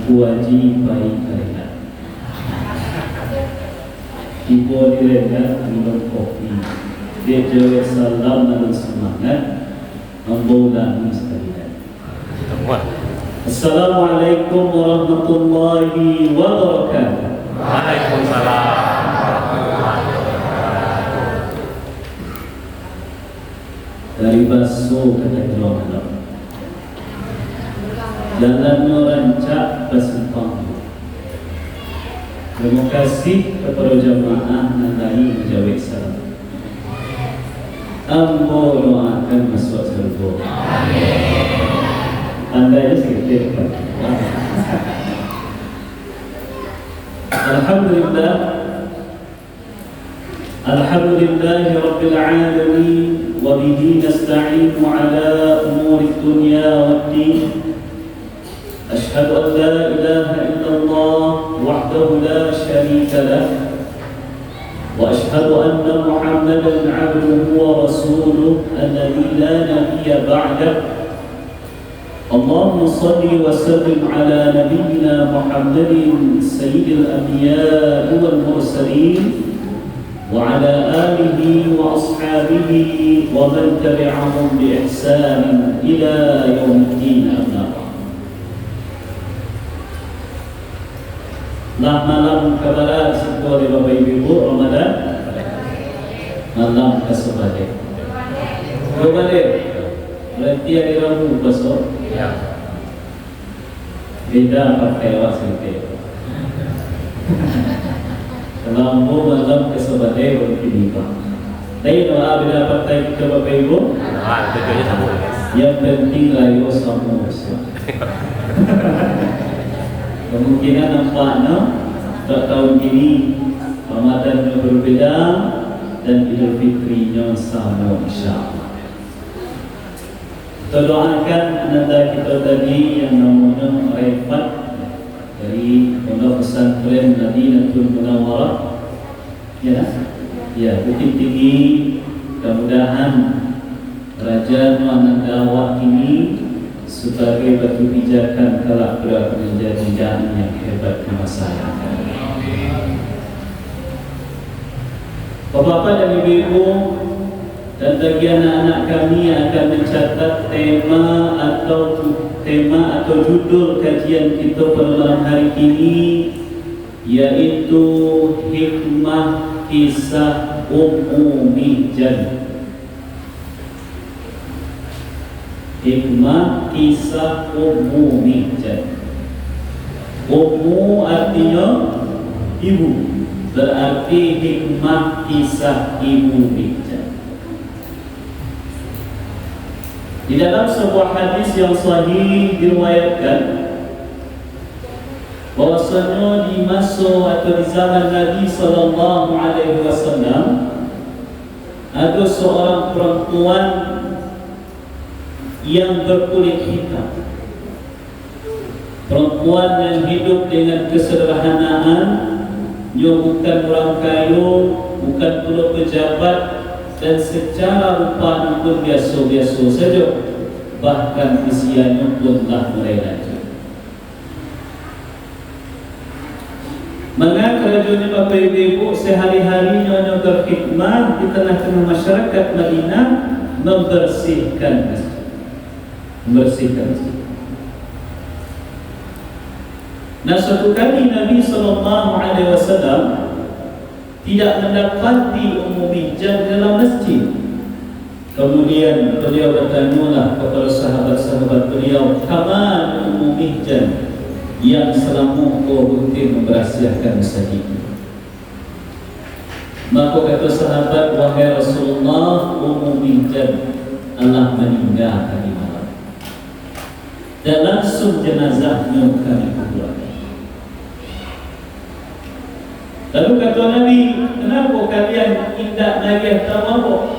Ibu Haji baik kalian. Ibu direka minum kopi. Dia jawab salam dan semangat membola sekalian. Assalamualaikum warahmatullahi wabarakatuh. Waalaikumsalam. Dari baso kata Jodoh jalannya rancak bersimpang. Terima kasih kepada jamaah nandai menjawab salam. Ambo doakan masuk surga. Andainya sedikit. Alhamdulillah. Alhamdulillahi Rabbil Alamin. وبه نستعين على أمور الدنيا والدين أشهد أن لا إله إلا الله وحده لا شريك له وأشهد أن محمدا عبده ورسوله الذي لا نبي بعده اللهم صل وسلم على نبينا محمد سيد الأنبياء والمرسلين وعلى آله وأصحابه ومن تبعهم بإحسان إلى يوم الدين أما بعد. Malam kepada sebuah Bapak Ibu Ramadan malam kesempatan. Kembali berarti hari Rabu besok. Ya. Beda pakai wasit. Lampu malam kesempatan begini Pak. Tapi doa bila partai kita Bapak Ibu. Tentunya sama. Yang penting layu sama usaha. Kemungkinan nampaknya tahun ini Ramadan berbeda dan Idul Fitrinya sama insyaAllah. Kita doakan ananda kita tadi yang namanya Raifat dari Pondok Pesantren Madinatul Munawwarah, ya, Bukit Tinggi. Mudah-mudahan Raja Ananda ini sebagai batu pijakan kelak menjadi jalan yang hebat di masa yang akan datang. Bapak-bapak dan ibu-ibu dan bagi anak-anak kami yang akan mencatat tema atau judul kajian kita pada malam hari ini, yaitu hikmah kisah Ummu Mihjan. Hikmah kisah Ummu Mihjan. Ummu artinya ibu, berarti hikmah kisah Ibu Mihjan. Di dalam sebuah hadis yang sahih diriwayatkan bahwasanya di masa atau di zaman Nabi sallallahu alaihi wasallam ada seorang perempuan yang berkulit hitam. Perempuan yang hidup dengan kesederhanaan, dia bukan orang kaya, bukan pula pejabat, dan secara rupa pun biasa-biasa saja. Bahkan usianya pun telah mulai lanjut. Maka kerajaan Bapak Ibu sehari-harinya berkhidmat di tengah-tengah masyarakat Madinah, membersihkan masjid. Nah, suatu kali Nabi SAW tidak mendapati Ummu Mihjan dalam masjid. Kemudian beliau bertanyalah kepada sahabat-sahabat beliau, "Kaman Ummu Mihjan yang selama kau rutin memberasiahkan masjid ini?" Maka kata sahabat, "Wahai Rasulullah, Ummu Mihjan Allah meninggal tadi malam, dan langsung jenazahnya kami kuburkan." Lalu kata Nabi, "Kenapa kalian tidak lagi tahu?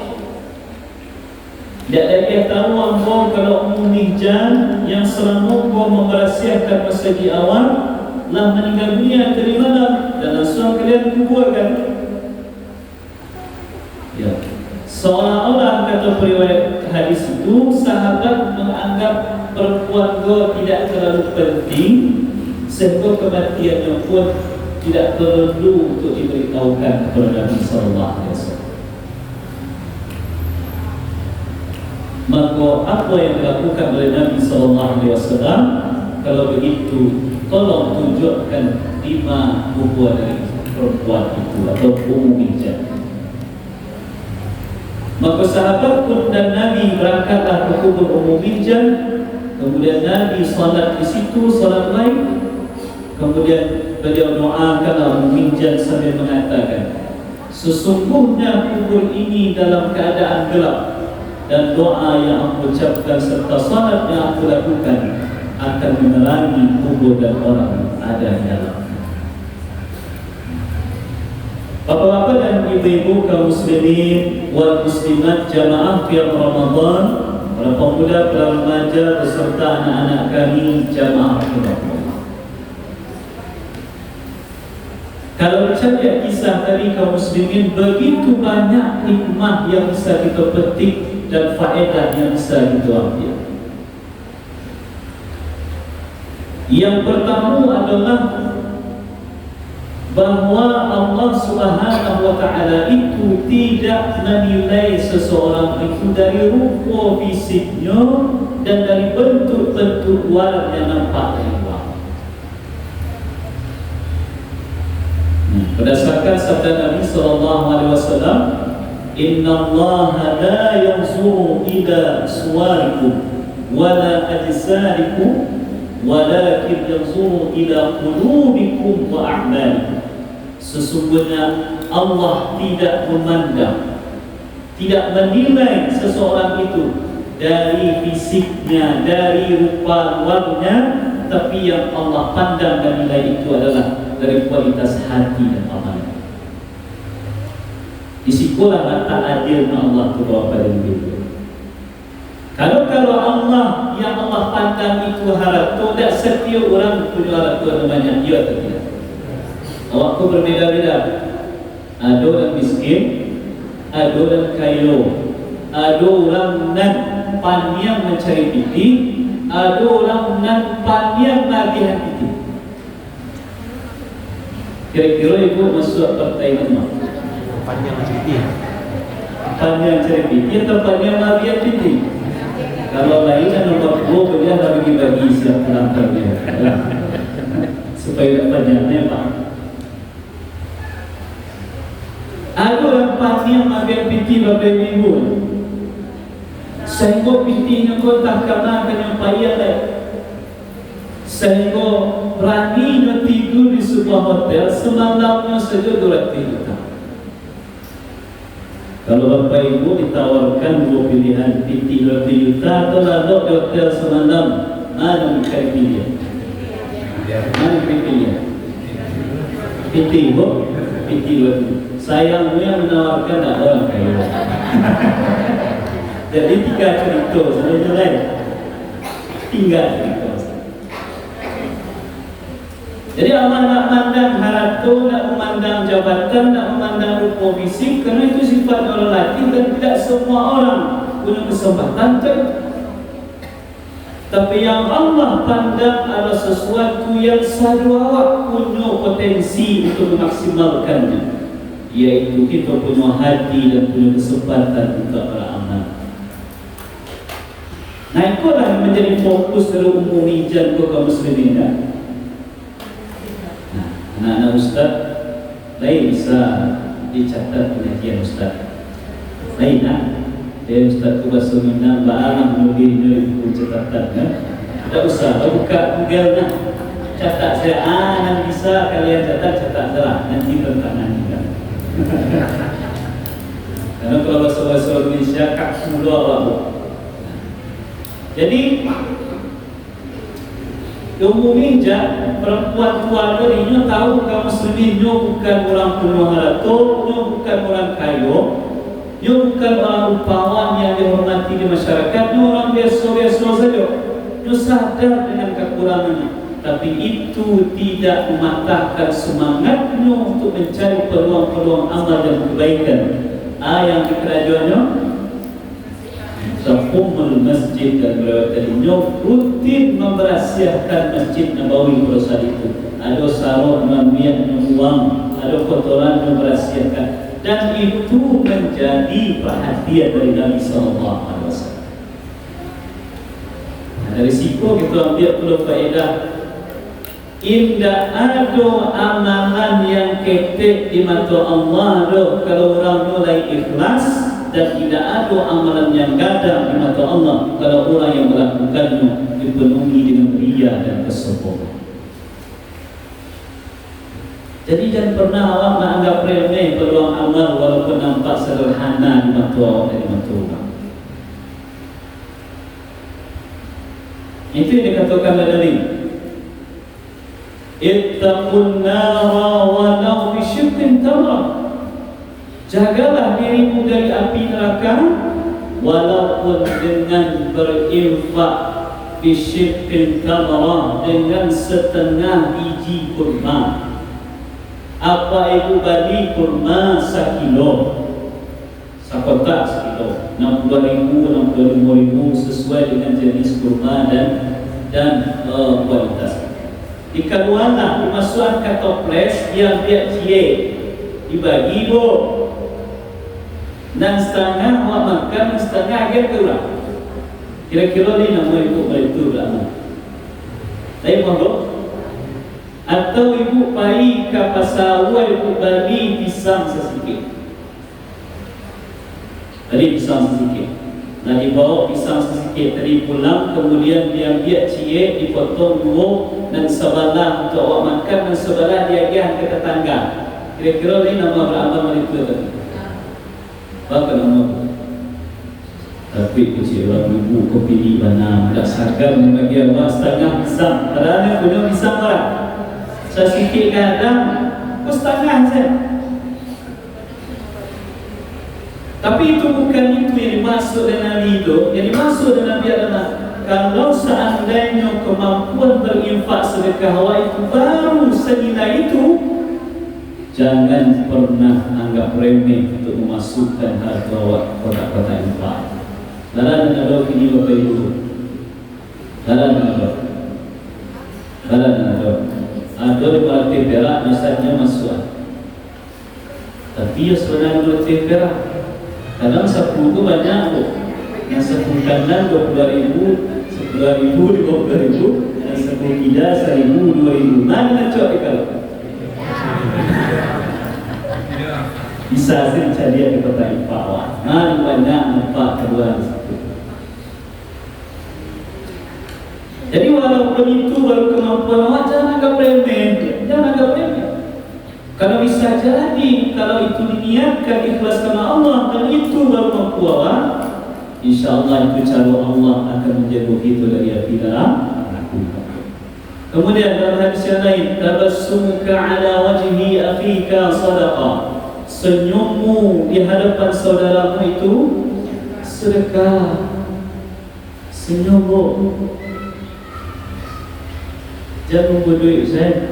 Tidak lagi tahu engkau kalau Ummu Mihjan yang selama kau memberasiahkan masjid awal telah meninggal dunia tadi malam, dan langsung kalian kuburkan?" Ya, seolah-olah kata periwayat hadis itu, sahabat menganggap perempuan itu tidak terlalu penting, sehingga kematiannya pun tidak perlu untuk diberitahukan kepada Nabi sallallahu alaihi wasallam. Maka apa yang dilakukan oleh Nabi sallallahu alaihi wasallam, kalau begitu tolong tunjukkan di mana kubur dari perempuan itu atau Ummu Minjam. Maka sahabat pun dan Nabi berangkatlah ke kubur Ummu Minjam. Kemudian Nabi salat di situ, salat lain. Kemudian beliau doakan Ummu Minjam sambil mengatakan, sesungguhnya kubur ini dalam keadaan gelap, dan doa yang aku ucapkan serta salat yang aku lakukan akan menerangi kubur dan orang ada di dalam. Bapak-bapak dan ibu-ibu kaum muslimin wal muslimat jamaah fi Ramadan, para pemuda, para remaja beserta anak-anak kami jamaah Ramadan. Kalau bercakap kisah tadi kaum muslimin, begitu banyak hikmah yang bisa kita petik dan faedah yang bisa kita ambil. Yang pertama adalah bahawa Allah Subhanahu wa ta'ala itu tidak menilai seseorang itu dari rupa fisiknya dan dari bentuk-bentuk luar yang nampak dari luar. Berdasarkan sabda Nabi sallallahu alaihi wasallam, "Inna Allah la yanzuru ila suwarikum wala ajsadikum walakin yanzuru ila qulubikum wa a'malikum." Sesungguhnya Allah tidak memandang, tidak menilai seseorang itu dari fisiknya, dari rupa luarnya, tapi yang Allah pandang dan nilai itu adalah dari kualitas hati dan amalnya. Disitulah letak adilnya Allah tu pada diri. Kalau Allah yang Allah pandang itu harap, tidak setiap orang punya harap Tuhan banyak, ya atau tidak? Awakku berbeza-beza. Ada orang miskin, ada orang kaya, ada orang nan pandang mencari piti, ada orang nan pandang lagihan piti. Kira-kira ibu masuk partai mana? Panjang cerita. Pandang cari piti atau pandang lagihan piti? Kalau lain kan nombor 2 beliau dah bagi-bagi siap penontonnya supaya tak banyaknya Pak. Ada orang pandang lagihan piti bapak ibu, sehingga pitinya kau tak kena penyampaian lain, sehingga beraninya tidur di sebuah hotel semalamnya saja 200 juta. Kalau bapak ibu ditawarkan 2 pilihan, piti 200 juta atau lalu di hotel semalam, mana mencari pilihan? Mana pilihan? Piti ibu, piti 200. Sayangnya menawarkan ada orang kaya. Jadi 3 cerita sebenarnya lain. 3 cerita. Jadi Allah nak memandang harta, nak memandang jabatan, nak memandang rupa fisik, kerana itu sifat orang lelaki dan tidak semua orang punya kesempatan itu. Tapi yang Allah pandang adalah sesuatu yang selalu awak punya potensi untuk memaksimalkannya, yaitu kita punya hati dan punya kesempatan untuk beramal. Nah, itulah yang menjadi fokus dari Ummu Minjam kaum muslimin. Anak-anak ustaz lain bisa dicatat pengajian ustaz. Lain dia ustaz tu bahasa Minang barang mungkin buku catatan kan. Tak usah buka Google nak catat saya nanti bisa kalian catat salah nanti tentang nanti kan. Karena kalau bahasa Indonesia kak mula awak. Jadi Ummu Minjam perempuan keluarga ini tahu kaum muslimin bukan orang punya harta, bukan orang kaya, bukan orang rupawan yang dihormati di masyarakat, orang biasa-biasa saja. Dia sadar dengan kekurangannya, tapi itu tidak mematahkan semangatnya untuk mencari peluang-peluang amal dan kebaikan. Yang di kerajaannya Tahumul masjid dan berawatnya rutin memberasiahkan Masjid Nabawi pada saat itu. Ada sarung mamian membuang, ada kotoran memberasiahkan, dan itu menjadi perhatian dari Nabi SAW. Dari risiko kita ambil perlu faedah. Indah ada amalan yang ketek di mata Allah kalau orang mulai ikhlas, dan tidak ada amalan yang gadang di mata Allah kalau orang yang melakukannya dipenuhi dengan riya dan kesombongan. Jadi jangan pernah awak menganggap remeh peluang amal walaupun nampak sederhana di mata awak dan di mata orang. Itu yang dikatakan tadi. Ittaqun nara walau bisyuqqin tamrah. Jagalah dirimu dari api neraka walaupun dengan berinfak bisyuqqin tamrah, dengan setengah biji kurma. Apa itu bagi kurma sekilo? Sakotak sekilo, 60.000, 65.000 sesuai dengan jenis kurma dan kualitas. Dikaluanlah dimasukkan ke toples yang dia cie, dibagi dua. Dan setengah awak makan, setengah agar kurang. Kira-kira ni nama ibu itu berapa? Tapi mohon. Atau ibu pergi ke pasar, ibu beli pisang sesikit. Tadi pisang sesikit. Nah, dibawa pisang sesikit tadi pulang, kemudian dia ambil cie, dipotong dua, dan sebelah untuk awak makan, dan sebelah dia agih ke tetangga. Kira-kira ni nama beramal itu tadi. Apa nama? Tapi kecil orang ibu kopi di mana tak seragam bagi awak setengah pisang. Padahal punya pisang orang. Saya sikit kadang, kau setengah saja. Tapi itu bukan itu yang dimaksud dengan Nabi itu. Yang dimaksud dengan Nabi adalah kalau seandainya kemampuan berinfak sedekah awak itu baru senilai itu, jangan pernah anggap remeh untuk memasukkan harta awak kotak-kotak infak. Dalam ada kini Bapak Ibu. Dalam ada. Ada relatif perak misalnya masuk. Tapi ya sebenarnya relatif perak. Kadang 10 itu banyak tu. Yang 10 kanan 22,000, 10,000, 50,000, dan 10 kida 1,000, 2,000. Mana cok kalau? Bisa sih cari di kota infak awak. Mana banyak nampak kedua situ. Jadi walaupun itu baru kemampuan awak, jangan anggap remeh. Jangan anggap remeh. Kalau bisa jadi, kalau itu diniatkan ikhlas karena Allah, dan itu baru mampu awak, insyaAllah itu cara Allah akan menjaga kita dari api neraka. Kemudian dalam hadis yang lain, tabassumuka ala wajhi akhika sadaqah. Senyummu di hadapan saudaramu itu sedekah. Senyummu. Jangan berduit saya.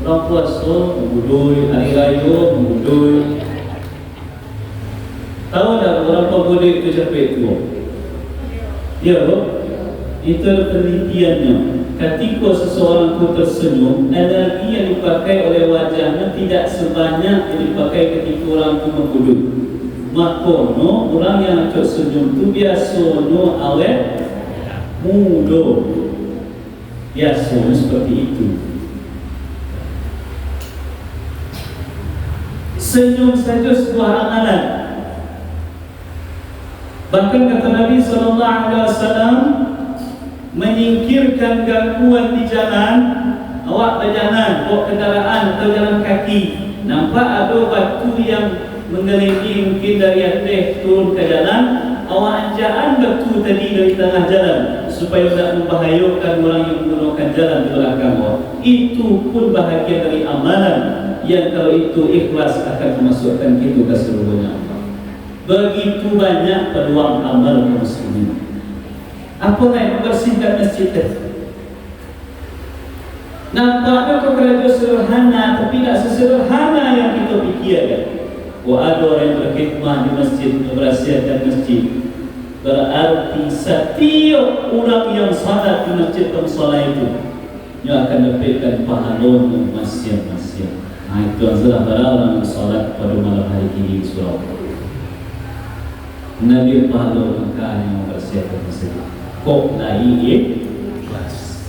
Orang puasa berduit, hari raya berduit. Tahu tak berapa berduit itu sampai itu? Ya, itu penelitiannya. Ketika seseorang itu tersenyum, energi yang dipakai oleh wajahnya tidak sebanyak yang dipakai ketika orang itu berduit. Maka orang yang nak senyum itu biasanya awet muda. Biasanya seperti itu. Senyum saja sebuah amalan. Bahkan kata Nabi SAW, menyingkirkan gangguan di jalan. Awak berjalan, bawa kendaraan atau jalan kaki, nampak ada batu yang mengelilingi mungkin dari atas turun ke jalan, awak anjaan batu tadi dari tengah jalan supaya tidak membahayakan orang yang menggunakan jalan di belakang awak. Itu pun bahagian dari amalan yang kalau itu ikhlas akan memasukkan kita ke seluruhnya. Begitu banyak peluang amal kaum muslimin. Apa yang membersihkan masjid itu? Nampaknya kerja sederhana, tapi tidak sesederhana yang kita fikirkan. Ada orang yang berkhidmah di masjid, membersihkan masjid. Berarti setiap orang yang salat di masjid musola itu dia akan dapatkan pahala masing-masing. Itu adalah orang yang salat pada malam hari ini di Surabaya. Nabi pahala maka yang mempersiapkan masjid. Kok naik ikhlas.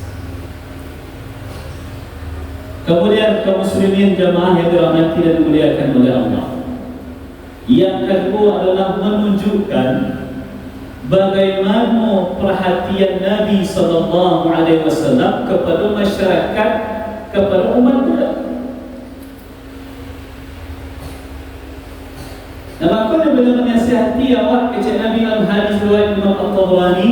Kemudian kaum muslimin jamaah yang dirahmati dan dimuliakan oleh Allah. Yang kedua adalah menunjukkan bagaimana perhatian Nabi SAW kepada masyarakat, kepada umat Buddha. Dan maka bila menasihati awak kecil Nabi dalam hadis riwayat Imam At-Tabrani,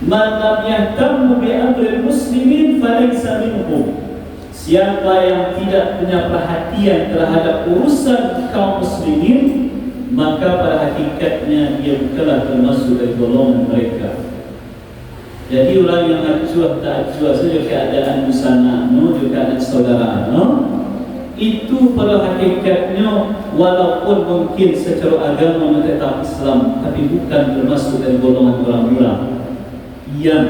man lam yahtammu bi amri muslimin falaysa minhum. Siapa yang tidak punya perhatian terhadap urusan kaum muslimin, maka pada hakikatnya dia bukanlah termasuk dari golongan mereka. Jadi orang yang acuah tak acuah saja keadaan busana, juga keadaan saudara, itu pada hakikatnya walaupun mungkin secara agama tetap Islam, tapi bukan termasuk dari golongan orang-orang yang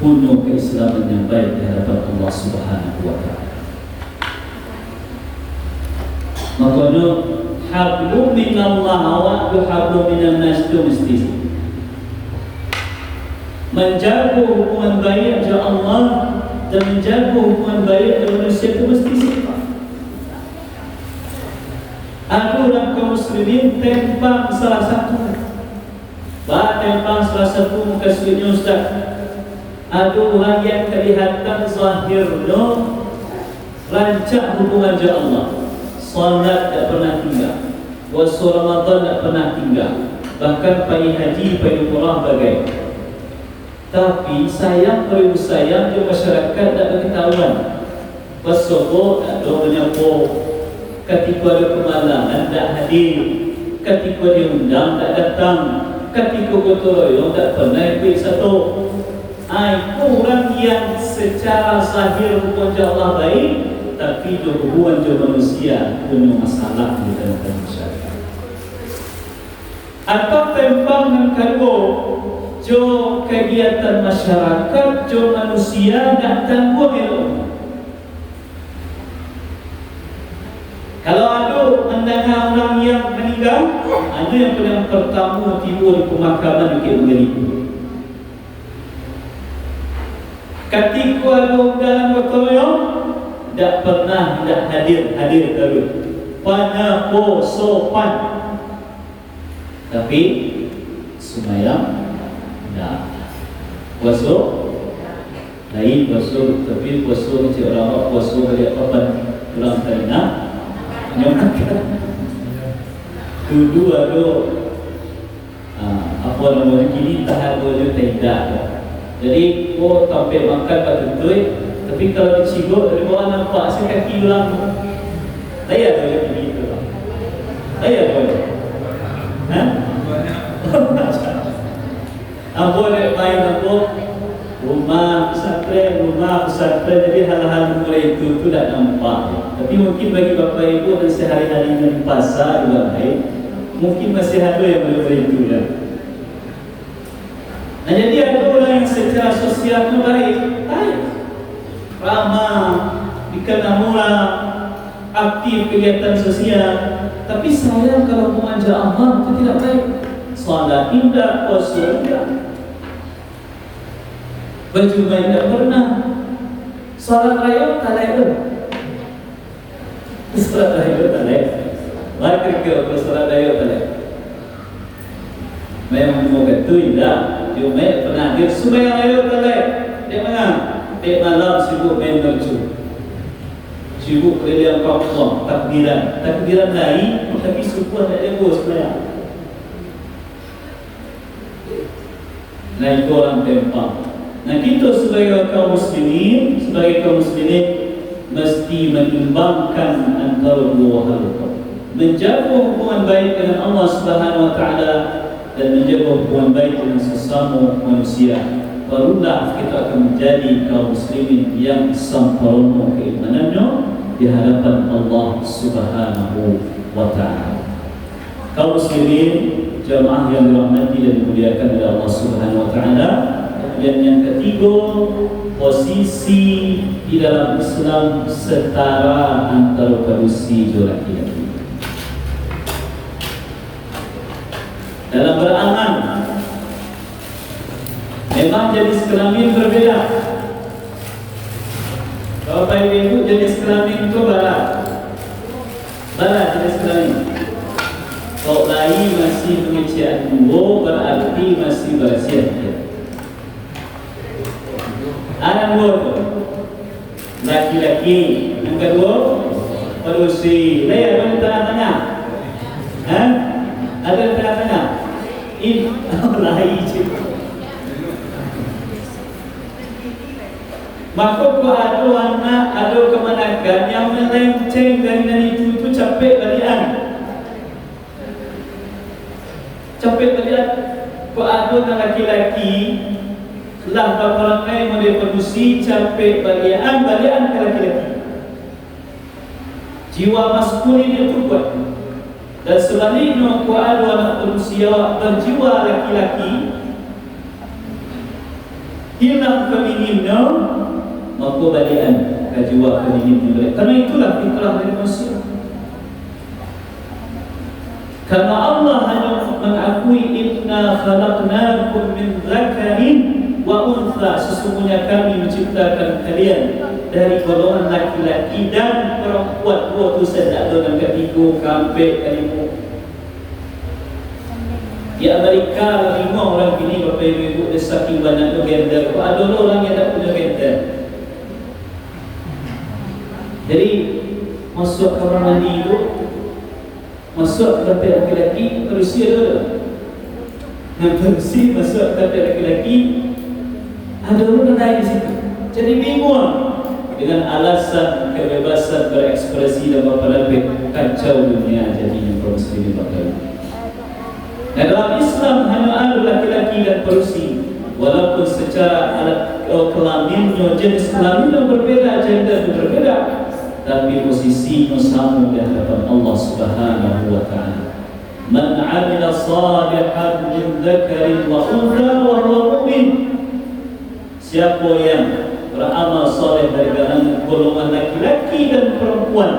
punya keislaman yang baik di hadapan Allah Subhanahu wa taala. Makanya hablum minallah wa hablum minan nas itu mesti menjaga hubungan baik dengan Allah dan menjaga hubungan baik dengan manusia itu mesti sifat. Ada orang kaum muslimin tempang salah satu, tempang salah satu muka suratnya Ustaz. Ada orang yang kelihatan zahirnya rancak hubungan dengan Allah, salat tak pernah tinggal, puasa Ramadan tak pernah tinggal, bahkan pergi haji, pergi umrah bagai. Tapi sayang perlu sayang di masyarakat tak ada ketahuan. Pasal tak ada menyapa, ketika ada kemalangan tak hadir, ketika diundang tak datang, ketika gotong royong tak pernah ikut satu. Itu orang yang secara zahir hubungan dengan Allah baik, tapi hubungan dengan manusia punya masalah di dalam masyarakat. Atau tempang yang kedua, jo kegiatan masyarakat, jo manusia tak tanggung elok. Kalau ada mendengar orang yang meninggal, ada yang pertama tiba di pemakaman dekat Mengeribu. Ketika ada undangan gotong royong, tak pernah tidak hadir terus. Pada sopan. Tapi sembahyang tak. Puasa lain puasa, tapi puasa macam orang puasa balik papan pulang tanah. Nyongkat. Dulu ada apa namanya kini tahan dua tidak. Jadi sampai makan patutui, tapi kalau dicibuk dari bawah nampak saya kaki ulang. Saya ada yang begitu. Saya boleh. Boleh main apa? Rumah pesantren. Jadi hal-hal mulai itu tidak nampak. Tapi mungkin bagi bapa ibu yang sehari-hari di pasar juga baik, mungkin masih ada yang boleh itu ya. Nah, jadi ada orang yang secara sosial itu baik, ramah, dikenal murah, aktif kegiatan sosial. Tapi sayang kalau mengajak Allah itu tidak baik. Salat tidak, puasa tidak, baju baik tidak pernah. Salat raya tak layak. Salat raya tak layak. Lagi ke salat raya tak layak. Memang mau kata tidak. Dia pernah dia sembahyang raya tak layak. Dia mana? Tiap malam sibuk main mercu, sibuk keliling kampung, takbiran lain, tapi suku tak ada bos sembahyang. Nah itu orang tempang. Nah kita sebagai kaum muslimin mesti menimbangkan antara dua hal itu, menjaga hubungan baik dengan Allah Subhanahu wa taala dan menjaga hubungan baik dengan sesama manusia. Barulah kita akan menjadi kaum muslimin yang sempurna keimanannya di hadapan Allah Subhanahu wa taala. Kaum muslimin, jamaah yang dirahmati dan dimuliakan oleh Allah Subhanahu wa taala. Kemudian yang ketiga, posisi di dalam Islam setara antara parusi dan laki-laki. Dalam beramal memang jenis kelamin berbeda. Kalau Bapak Ibu jenis kelamin itu barat jenis kelamin. Kalau bayi masih pengecian dua berarti masih bersiap. Ada dua laki-laki, yang kedua parusi. Ada di tengah-tengah. Ada di tengah-tengah. Ini lahi cik. Maka kalau ada anak, ada kemanakan yang melenceng dari itu capek balian. Capek balian. Kalau ada anak laki-laki, lah bapa ramai model produksi capek balian ke laki-laki. Jiwa maskulin itu kuat. Dan sebaliknya kalau ada anak manusia berjiwa laki-laki, hilang femininnya, maka balian ke jiwa feminin. Karena itulah fitrah dari manusia. Karena Allah hanya mengakui inna khalaqnakum min dzakarin wa untha, sesungguhnya kami menciptakan kalian dari golongan laki-laki dan perempuan. Dua tu saja dalam ketiga sampai kelima. Di Amerika 5 orang ini Bapak Ibu saking banyaknya gender. Ada orang yang tak punya gender. Jadi masuk kamar mandi itu, masuk kata laki-laki berusia dulu. Yang berusia masuk kata laki-laki, ada orang lain di situ. Jadi bingung dengan alasan kebebasan berekspresi dan berpendapat, kacau dunia jadinya kaum muslimin bakal. Dan dalam Islam hanya ada laki-laki dan perusi, walaupun secara alat kelaminnya, jenis kelaminnya berbeda, gender berbeda, tapi posisinya sama di hadapan Allah Subhanahu wa taala. Man 'amila salihan min dzakarin wa untha wa huwa mu'min. Siapa yang beramal soleh dari kalangan golongan laki-laki dan perempuan,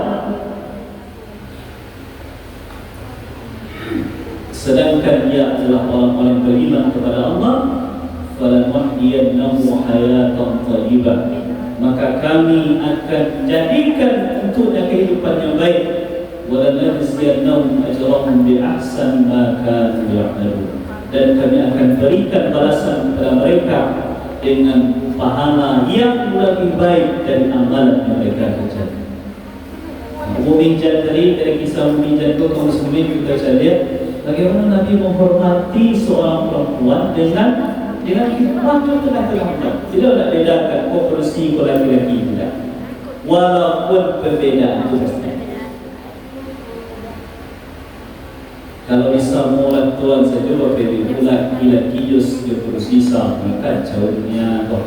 sedangkan dia adalah orang-orang beriman kepada Allah, falanuhyiyannahu hayatan thayyibah, maka kami akan jadikan untuknya kehidupan yang baik, walanajziyannahum ajrahum bi ahsani ma kanu ya'malun, dan kami akan berikan balasan kepada mereka dengan pahala yang lebih baik dari amalan yang mereka kerjakan. Mu'minjan dari kisah Mu'minjan itu kaum muslimin kita lihat bagaimana Nabi menghormati seorang perempuan dengan hikmah yang tengah-tengah. Tidak nak bedakan proporsi laki-laki tidak. Walaupun perbedaan itu pasti. Kalau disama orang tuan saja berbeda, laki-laki just proporsi sama, kacau dunia kau.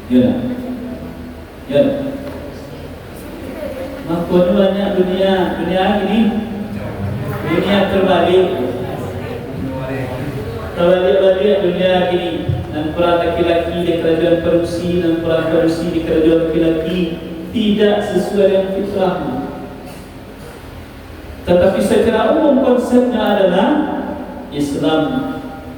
Ya, ya. Makanya banyak dunia ini, dunia terbalik dunia ini. Dan peran laki-laki di kerajaan perusi dan peran perusi di kerajaan laki-laki tidak sesuai dengan fitrahnya. Tetapi secara umum konsepnya adalah Islam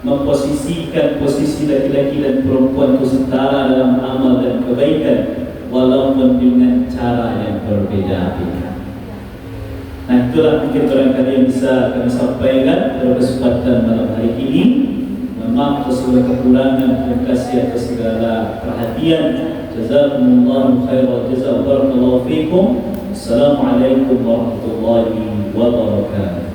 memposisikan posisi laki-laki dan perempuan itu setara dalam amal dan kebaikan, walaupun dengan cara yang berbeda-beda. Nah, itulah mungkin barangkali yang bisa kami sampaikan pada kesempatan malam hari ini. Maaf atas segala kekurangan, terima kasih atas segala perhatian. Jazakumullahu khairal jazaa. Barakallahu fiikum. Assalamualaikum warahmatullahi wabarakatuh.